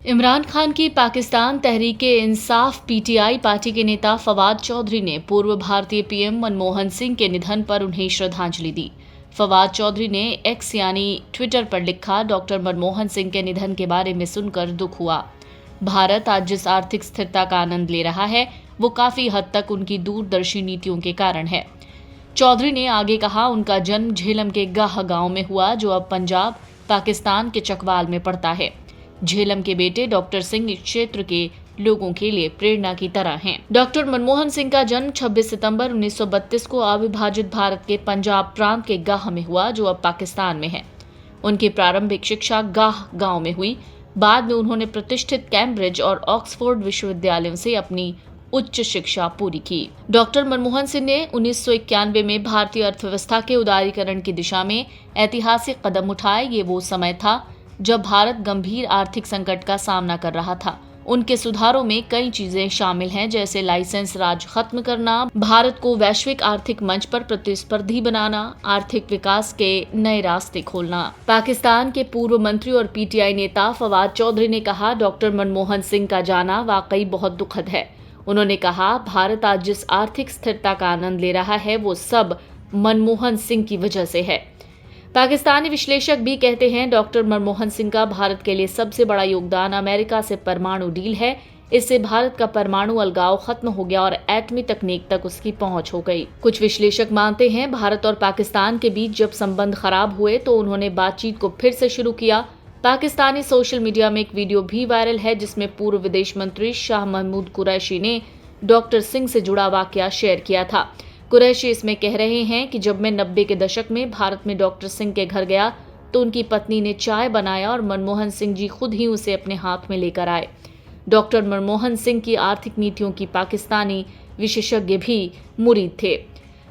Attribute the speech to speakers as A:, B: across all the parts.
A: इमरान खान की Pakistan Tehreek-e-Insaf PTI party के नेता फवाद चौधरी ने पूर्व भारतीय पीएम मनमोहन सिंह के निधन पर उन्हें श्रद्धांजलि दी। फवाद चौधरी ने एक्स यानी ट्विटर पर लिखा, डॉक्टर मनमोहन सिंह के निधन के बारे में सुनकर दुख हुआ। भारत आज जिस आर्थिक स्थिरता का आनंद ले रहा है वो काफी हद तक उनकी दूरदर्शी नीतियों के कारण है। चौधरी ने आगे कहा, उनका जन्म झेलम के गाह गांव में हुआ जो अब पंजाब पाकिस्तान के चकवाल में पड़ता है। झेलम के बेटे डॉक्टर सिंह इस क्षेत्र के लोगों के लिए प्रेरणा की तरह हैं। डॉक्टर मनमोहन सिंह का जन्म 26 सितंबर 1932 को अविभाजित भारत के पंजाब प्रांत के गाह में हुआ जो अब पाकिस्तान में है। उनकी प्रारंभिक शिक्षा गाह गांव में हुई। बाद में उन्होंने प्रतिष्ठित कैम्ब्रिज और ऑक्सफोर्ड विश्वविद्यालयों से अपनी उच्च शिक्षा पूरी की। डॉक्टर मनमोहन सिंह ने 1991 में भारतीय अर्थव्यवस्था के उदारीकरण की दिशा में ऐतिहासिक कदम उठाए। ये वो समय था जब भारत गंभीर आर्थिक संकट का सामना कर रहा था। उनके सुधारों में कई चीजें शामिल हैं, जैसे लाइसेंस राज खत्म करना, भारत को वैश्विक आर्थिक मंच पर प्रतिस्पर्धी बनाना, आर्थिक विकास के नए रास्ते खोलना। पाकिस्तान के पूर्व मंत्री और पीटीआई नेता फवाद चौधरी ने कहा, डॉक्टर मनमोहन सिंह का जाना वाकई बहुत दुखद है। उन्होंने कहा, भारत आज जिस आर्थिक स्थिरता का आनंद ले रहा है वो सब मनमोहन सिंह की वजह से है। पाकिस्तानी विश्लेषक भी कहते हैं, डॉक्टर मनमोहन सिंह का भारत के लिए सबसे बड़ा योगदान अमेरिका से परमाणु डील है। इससे भारत का परमाणु अलगाव खत्म हो गया और एटमी तकनीक तक उसकी पहुंच हो गई। कुछ विश्लेषक मानते हैं, भारत और पाकिस्तान के बीच जब संबंध खराब हुए तो उन्होंने बातचीत को फिर से शुरू किया। पाकिस्तानी सोशल मीडिया में एक वीडियो भी वायरल है जिसमें पूर्व विदेश मंत्री शाह महमूद कुरैशी ने डॉक्टर सिंह से जुड़ा वाकया शेयर किया था। कुरैशी इसमें कह रहे हैं कि जब मैं 90 के दशक में भारत में डॉक्टर सिंह के घर गया तो उनकी पत्नी ने चाय बनाया और मनमोहन सिंह जी खुद ही उसे अपने हाथ में लेकर आए। डॉक्टर मनमोहन सिंह की आर्थिक नीतियों की पाकिस्तानी विशेषज्ञ भी मुरीद थे।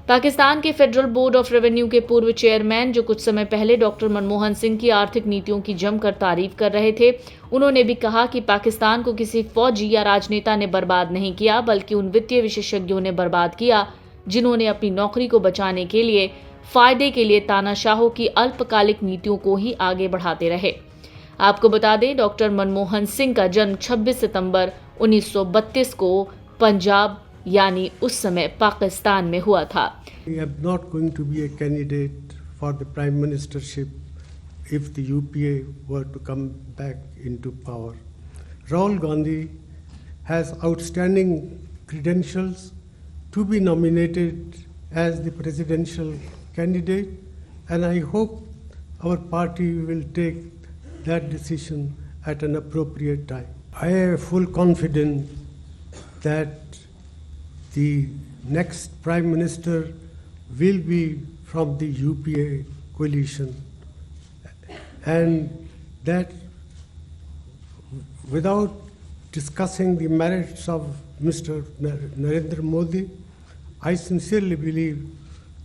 A: पाकिस्तान के फेडरल बोर्ड ऑफ रेवेन्यू के पूर्व चेयरमैन जो कुछ समय पहले डॉक्टर मनमोहन सिंह की आर्थिक नीतियों की जमकर तारीफ कर रहे थे, उन्होंने भी कहा कि पाकिस्तान को किसी फौजी या राजनेता ने बर्बाद नहीं किया बल्कि उन वित्तीय विशेषज्ञों ने बर्बाद किया जिन्होंने अपनी नौकरी को बचाने के लिए फायदे के लिए तानाशाहों की अल्पकालिक नीतियों को ही आगे बढ़ाते रहे। आपको बता दें, डॉक्टर मनमोहन सिंह का जन्म 26 सितंबर 1932 को पंजाब यानी उस समय पाकिस्तान में हुआ था।
B: I am not going to be a candidate for the prime ministership if the UPA were to come back into power. Rahul Gandhi has outstanding credentials to be nominated as the presidential candidate, and I hope our party will take that decision at an appropriate time. I have full confidence that the next Prime Minister will be from the UPA coalition, and that without discussing the merits of Mr. Narendra Modi, I sincerely believe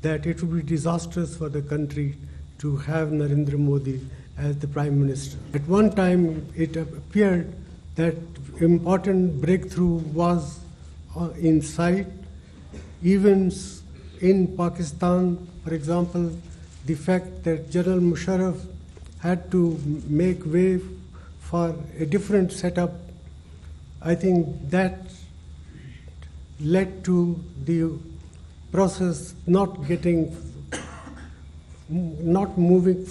B: that it would be disastrous for the country to have Narendra Modi as the Prime Minister. At one time, it appeared that important breakthrough was in sight. Events in Pakistan, for example, the fact that General Musharraf had to make way for a different setup, I think that led to the process not moving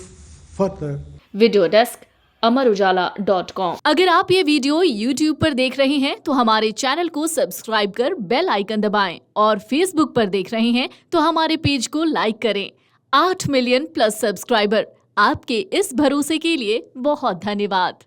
B: further.
A: Video desk अमरउजाला.com। अगर आप ये video YouTube पर देख रहे हैं तो हमारे चैनल को सब्सक्राइब कर बेल आइकन दबाएं और Facebook पर देख रहे हैं तो हमारे पेज को लाइक करें। 8 मिलियन प्लस सब्सक्राइबर, आपके इस भरोसे के लिए बहुत धन्यवाद।